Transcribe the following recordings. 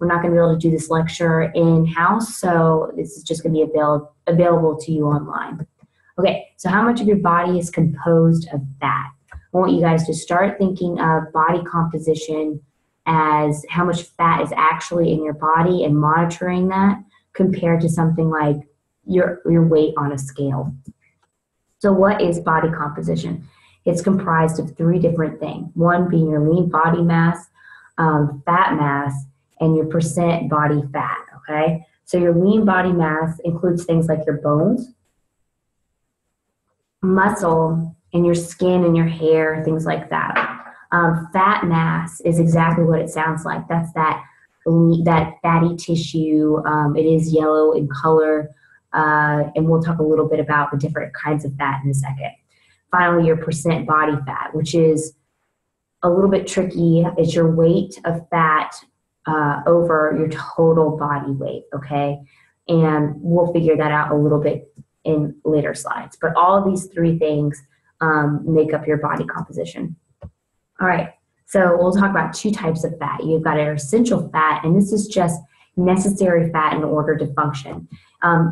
We're not going to be able to do this lecture in-house, so this is just going to be available to you online. Okay, so how much of your body is composed of fat? I want you guys to start thinking of body composition as how much fat is actually in your body and monitoring that compared to something like your weight on a scale. So what is body composition? It's comprised of 3 different things. One being your lean body mass, fat mass, and your percent body fat, okay? So your lean body mass includes things like your bones, muscle, and your skin and your hair, things like that. Fat mass is exactly what it sounds like. That's that fatty tissue. It is yellow in color, and we'll talk a little bit about the different kinds of fat in a second. Finally, your percent body fat, which is a little bit tricky. It's your weight of fat over your total body weight, okay? And we'll figure that out a little bit in later slides. But all of these 3 things make up your body composition. All right, so we'll talk about 2 types of fat. You've got your essential fat, and this is just necessary fat in order to function.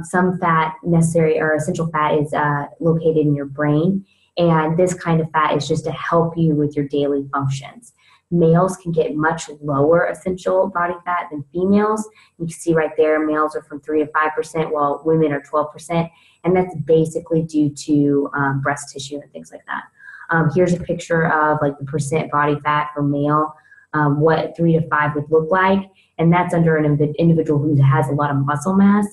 Some fat, necessary or essential fat, is located in your brain, and this kind of fat is just to help you with your daily functions. Males can get much lower essential body fat than females. You can see right there, males are from 3 to 5%, while women are 12%, and that's basically due to breast tissue and things like that. Here's a picture of like the percent body fat for male, what 3 to 5 would look like, and that's under an individual who has a lot of muscle mass.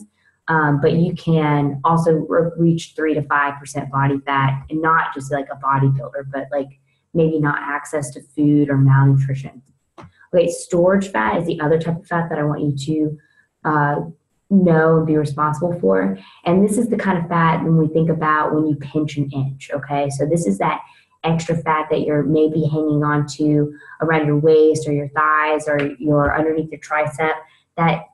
But you can also reach 3 to 5% body fat, and not just like a bodybuilder, but like maybe not access to food or malnutrition. Okay, storage fat is the other type of fat that I want you to know and be responsible for. And this is the kind of fat when we think about when you pinch an inch, okay? So this is that extra fat that you're maybe hanging on to around your waist or your thighs or your underneath your tricep, that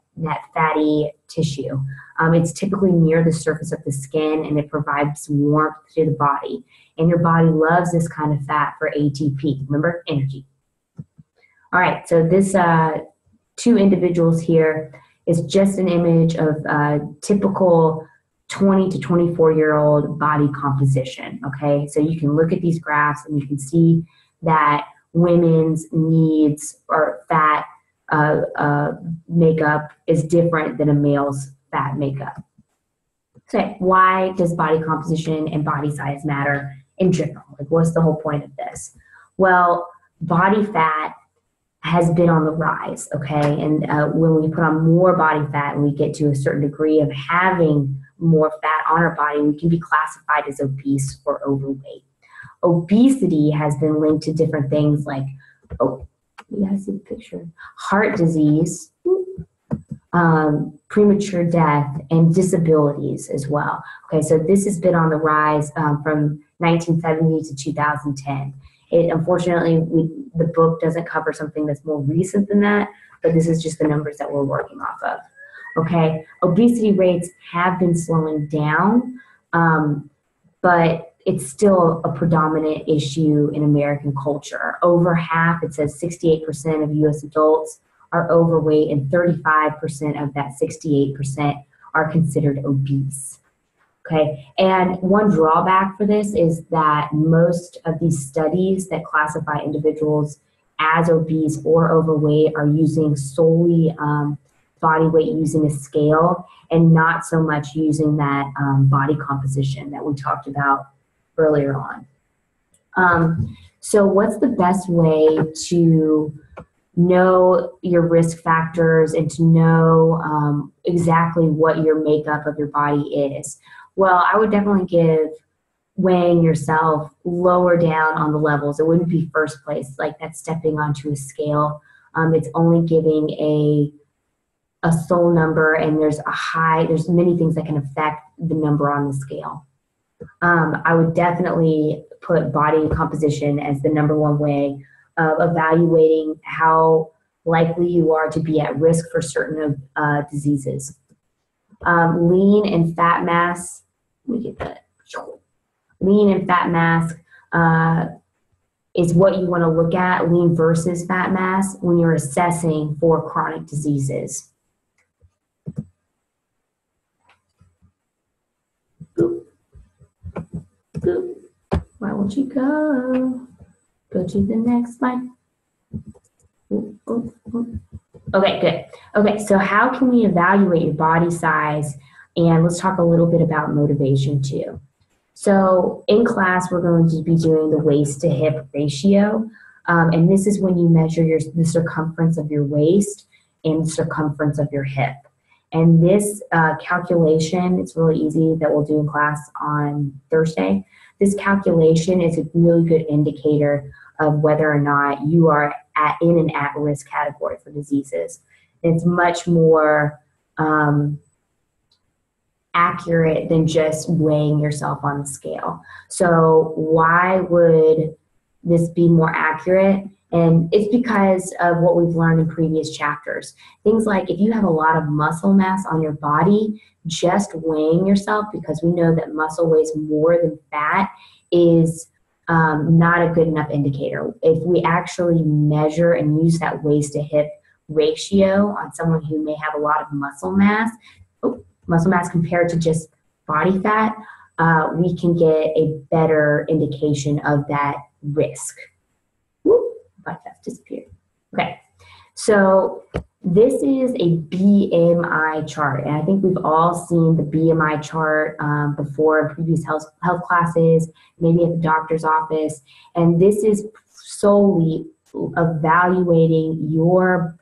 fatty tissue. It's typically near the surface of the skin, and it provides warmth to the body. And your body loves this kind of fat for ATP. Remember, energy. All right, so this 2 individuals here is just an image of typical 20 to 24-year-old body composition, okay? So you can look at these graphs and you can see that women's needs or fat makeup is different than a male's fat makeup. So why does body composition and body size matter in general? Like, what's the whole point of this? Well, body fat has been on the rise, okay? And when we put on more body fat and we get to a certain degree of having more fat on our body, we can be classified as obese or overweight. Obesity has been linked to different things like, oh, you guys see the picture, heart disease, premature death, and disabilities as well. Okay, so this has been on the rise from 1970 to 2010. Unfortunately, the book doesn't cover something that's more recent than that, but this is just the numbers that we're working off of. Okay, obesity rates have been slowing down, but it's still a predominant issue in American culture. Over half, it says 68% of US adults are overweight, and 35% of that 68% are considered obese. Okay, and one drawback for this is that most of these studies that classify individuals as obese or overweight are using solely body weight using a scale, and not so much using that body composition that we talked about earlier on. So what's the best way to know your risk factors and to know exactly what your makeup of your body is? Well, I would definitely give weighing yourself lower down on the levels. It wouldn't be first place, like that's stepping onto a scale. It's only giving a soul number, and there's many things that can affect the number on the scale. I would definitely put body composition as the #1 way of evaluating how likely you are to be at risk for certain diseases. Lean and fat mass, let me get that. Lean and fat mass is what you want to look at, lean versus fat mass, when you're assessing for chronic diseases. Boop. Boop. Why won't you go? Go to the next slide. Oop, oop, oop. Okay, good. Okay, so how can we evaluate your body size? And let's talk a little bit about motivation too. So in class, we're going to be doing the waist to hip ratio. And this is when you measure the circumference of your waist and the circumference of your hip. And this calculation, it's really easy, that we'll do in class on Thursday. This calculation is a really good indicator of whether or not you are in an at-risk category for diseases. It's much more accurate than just weighing yourself on the scale. So why would this be more accurate? And it's because of what we've learned in previous chapters. Things like if you have a lot of muscle mass on your body, just weighing yourself, because we know that muscle weighs more than fat, is not a good enough indicator. If we actually measure and use that waist to hip ratio on someone who may have a lot of muscle mass compared to just body fat, we can get a better indication of that risk. Whoop, body fat disappeared. Okay, so this is a BMI chart, and I think we've all seen the BMI chart before in previous health classes, maybe at the doctor's office, and this is solely evaluating your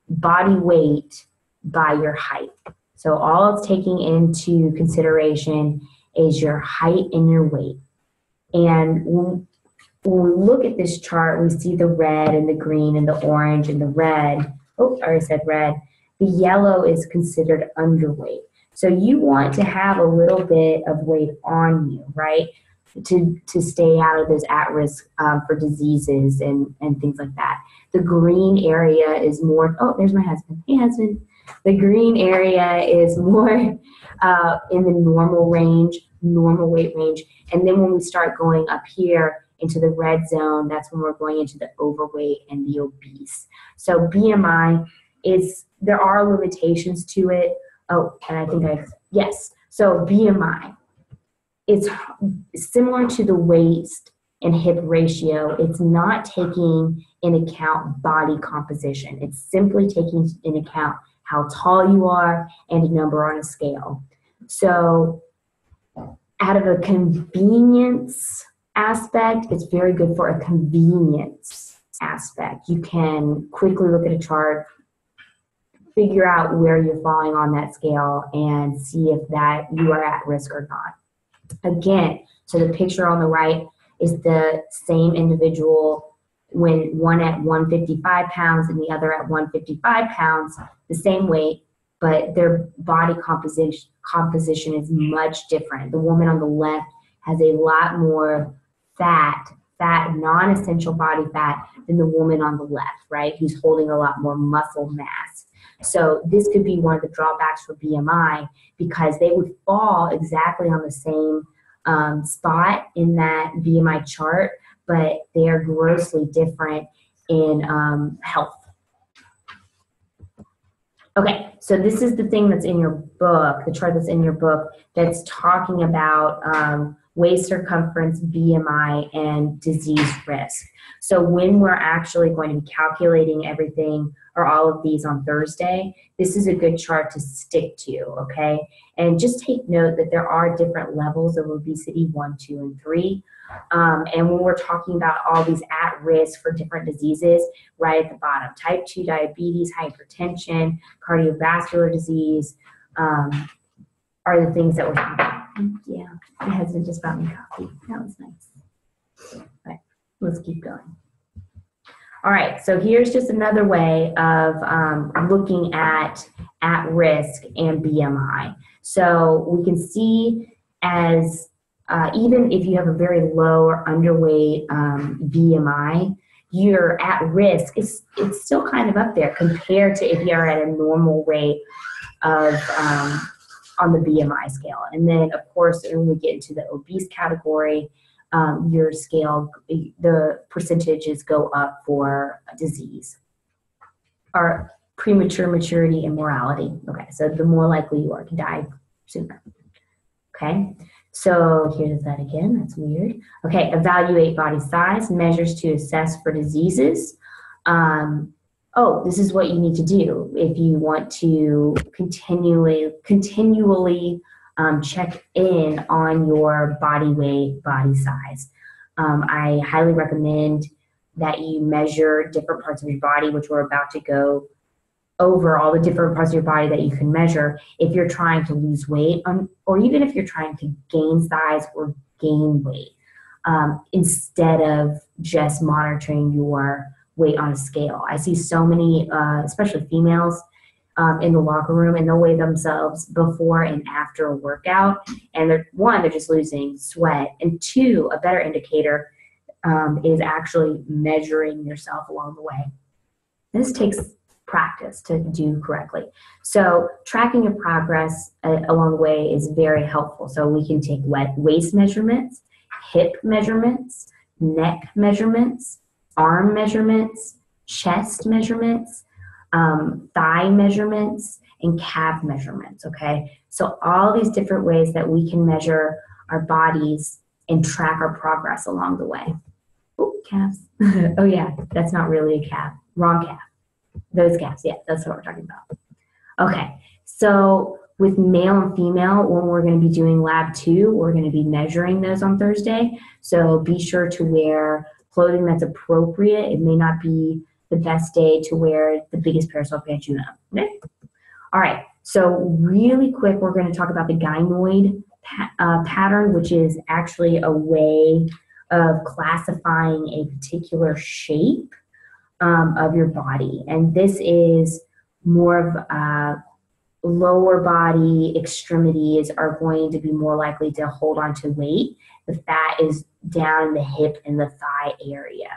body weight by your height. So all it's taking into consideration is your height and your weight. And when we look at this chart, we see the red and the green and the orange and the red. Oh, I already said red. The yellow is considered underweight. So you want to have a little bit of weight on you, right? To stay out of those at-risk for diseases and things like that. The green area is more, oh, there's my husband. Hey, husband. The green area is more in the normal range, normal weight range. And then when we start going up here into the red zone, that's when we're going into the overweight and the obese. So BMI there are limitations to it. Oh, and I think yes. So BMI is similar to the waist and hip ratio. It's not taking in account body composition. It's simply taking in account how tall you are and a number on a scale. So out of a convenience aspect, it's very good for a convenience aspect. You can quickly look at a chart, figure out where you're falling on that scale, and see if that you are at risk or not. Again, so the picture on the right is the same individual, when one at 155 pounds and the other at 155 pounds, the same weight, but their body composition is much different. The woman on the left has a lot more fat, non-essential body fat than the woman on the left, right? Who's holding a lot more muscle mass. So this could be one of the drawbacks for BMI, because they would fall exactly on the same spot in that BMI chart, but they are grossly different in health. Okay, so this is the thing that's in your book, the chart that's in your book, that's talking about waist circumference, BMI, and disease risk. So when we're actually going to be calculating everything, or all of these on Thursday, this is a good chart to stick to, okay? And just take note that there are different levels of obesity, 1, 2, and 3. And when we're talking about all these at risk for different diseases, right at the bottom, type 2 diabetes, hypertension, cardiovascular disease, are the things that we're talking about. Yeah, my husband just brought me coffee. That was nice. All right, let's keep going. All right, so here's just another way of looking at risk and BMI. So we can see as even if you have a very low or underweight BMI, you're at risk. It's still kind of up there compared to if you're at a normal rate of on the BMI scale. And then, of course, when we get into the obese category, your scale, the percentages go up for disease or premature maturity and mortality. Okay, so the more likely you are to die sooner. Okay, so here's that again. That's weird. Okay, evaluate body size, measures to assess for diseases. Oh, this is what you need to do if you want to continually check in on your body weight, body size. I highly recommend that you measure different parts of your body, which we're about to go over all the different parts of your body that you can measure if you're trying to lose weight or even if you're trying to gain size or gain weight, instead of just monitoring your weight on a scale. I see so many, especially females, in the locker room, and they'll weigh themselves before and after a workout. And they're just losing sweat. And two, a better indicator is actually measuring yourself along the way. This takes practice to do correctly. So tracking your progress along the way is very helpful. So we can take waist measurements, hip measurements, neck measurements, arm measurements, chest measurements, thigh measurements, and calf measurements, okay? So all these different ways that we can measure our bodies and track our progress along the way. Oh, calves. Oh yeah, that's not really a calf. Wrong calf. Those calves, yeah, that's what we're talking about. Okay, so with male and female, when we're going to be doing lab 2, we're going to be measuring those on Thursday. So be sure to wear clothing that's appropriate. It may not be the best day to wear the biggest parasol pants you know. Okay? All right, so really quick, we're going to talk about the gynoid pattern, which is actually a way of classifying a particular shape of your body. And this is more of lower body extremities are going to be more likely to hold on to weight. The fat is down in the hip and the thigh area.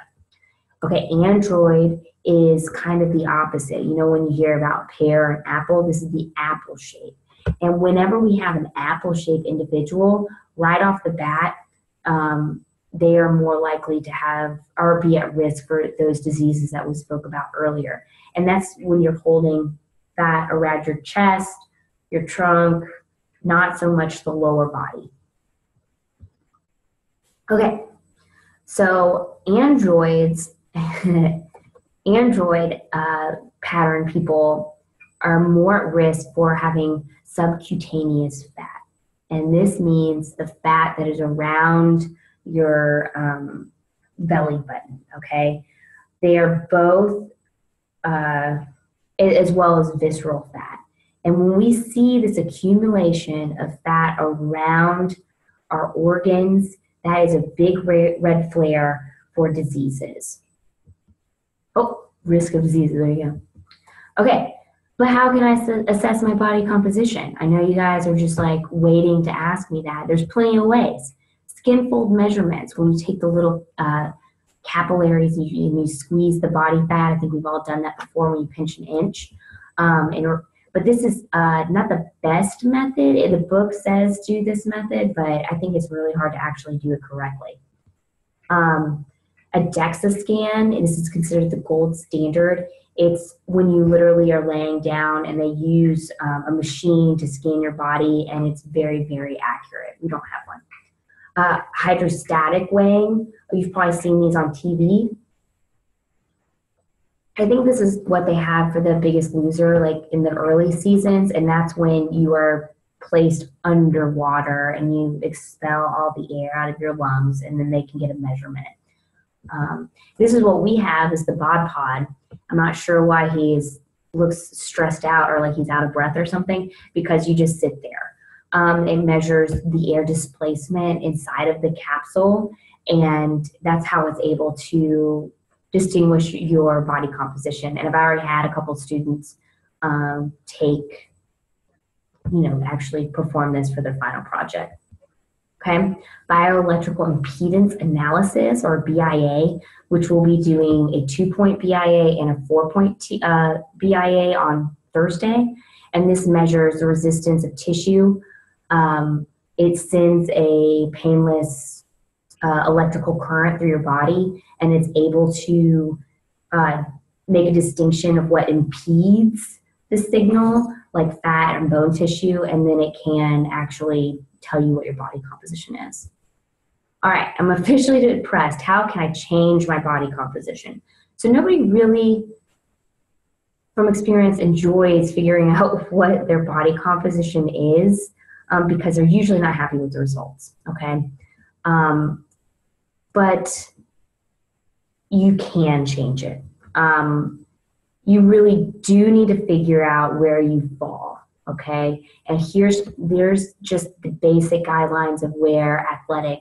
Okay, android is kind of the opposite. You know, when you hear about pear and apple, this is the apple shape. And whenever we have an apple-shaped individual, right off the bat, they are more likely to have or be at risk for those diseases that we spoke about earlier. And that's when you're holding fat around your chest, your trunk, not so much the lower body. Okay, so android pattern people are more at risk for having subcutaneous fat. And this means the fat that is around your belly button, okay? They are both, as well as visceral fat. And when we see this accumulation of fat around our organs, that is a big red flare for diseases. Oh, risk of diseases, there you go. Okay, but how can I assess my body composition? I know you guys are just like waiting to ask me that. There's plenty of ways. Skin fold measurements, when you take the little capillaries and you squeeze the body fat. I think we've all done that before when you pinch an inch. But this is not the best method. The book says do this method, but I think it's really hard to actually do it correctly. A DEXA scan, and this is considered the gold standard. It's when you literally are laying down and they use a machine to scan your body, and it's very, very accurate. We don't have one. Hydrostatic weighing, you've probably seen these on TV. I think this is what they have for The Biggest Loser, like in the early seasons, and that's when you are placed underwater and you expel all the air out of your lungs, and then they can get a measurement. This is what we have is the bod pod. I'm not sure why looks stressed out or like he's out of breath or something, because you just sit there. It measures the air displacement inside of the capsule, and that's how it's able to distinguish your body composition. And I've already had a couple students actually perform this for their final project. Okay, bioelectrical impedance analysis, or BIA, which we'll be doing a 2-point BIA and a 4-point BIA on Thursday. And this measures the resistance of tissue. It sends a painless electrical current through your body, and it's able to make a distinction of what impedes the signal, like fat and bone tissue, and then it can actually tell you what your body composition is. All right, I'm officially depressed. How can I change my body composition? So nobody really, from experience, enjoys figuring out what their body composition is because they're usually not happy with the results, okay? But you can change it. You really do need to figure out where you fall, okay? And there's just the basic guidelines of where athletic,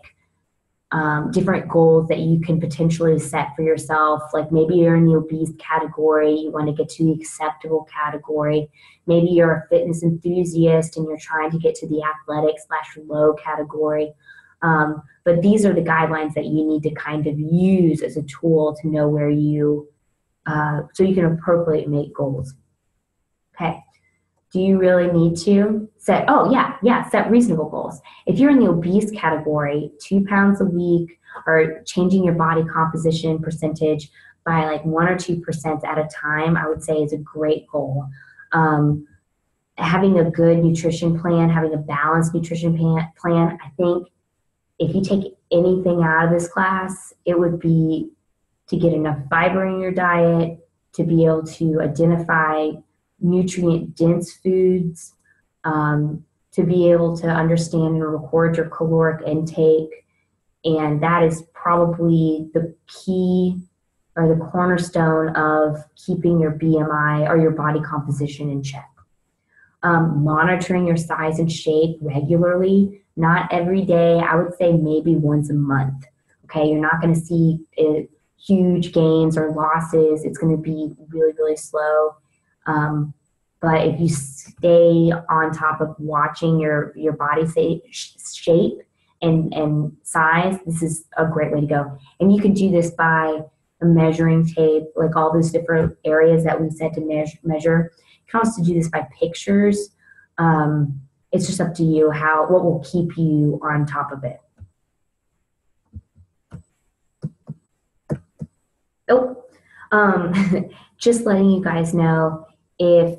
different goals that you can potentially set for yourself. Like maybe you're in the obese category, you want to get to the acceptable category. Maybe you're a fitness enthusiast and you're trying to get to the athletic/low category. But these are the guidelines that you need to kind of use as a tool to know where you, so you can appropriately make goals. Okay. Do you really need to set, set reasonable goals. If you're in the obese category, 2 pounds a week, or changing your body composition percentage by like 1 or 2% at a time, I would say is a great goal. Having a good nutrition plan, having a balanced nutrition plan, I think if you take anything out of this class, it would be to get enough fiber in your diet, to be able to identify nutrient-dense foods, to be able to understand and record your caloric intake. And that is probably the key or the cornerstone of keeping your BMI or your body composition in check. Monitoring your size and shape regularly, not every day. I would say maybe once a month. Okay, you're not going to see huge gains or losses. It's going to be really, really slow. But if you stay on top of watching your body shape and size, this is a great way to go. And you can do this by a measuring tape, like all those different areas that we said to measure. You can also do this by pictures. It's just up to you what will keep you on top of it. Just letting you guys know, if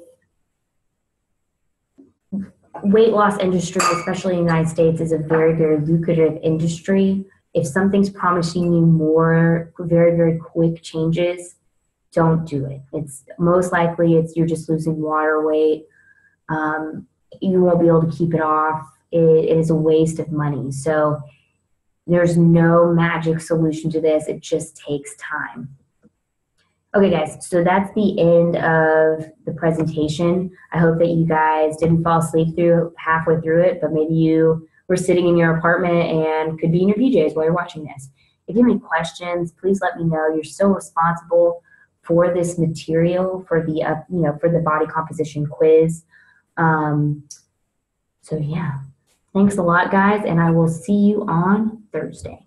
weight loss industry, especially in the United States, is a very, very lucrative industry. If something's promising you more very, very quick changes, don't do it. It's most likely you're just losing water weight. You won't be able to keep it off. It is a waste of money. So there's no magic solution to this. It just takes time. Okay, guys, so that's the end of the presentation. I hope that you guys didn't fall asleep halfway through it, but maybe you were sitting in your apartment and could be in your PJs while you're watching this. If you have any questions, please let me know. You're so responsible for this material, for the for the body composition quiz. So yeah, thanks a lot, guys, and I will see you on Thursday.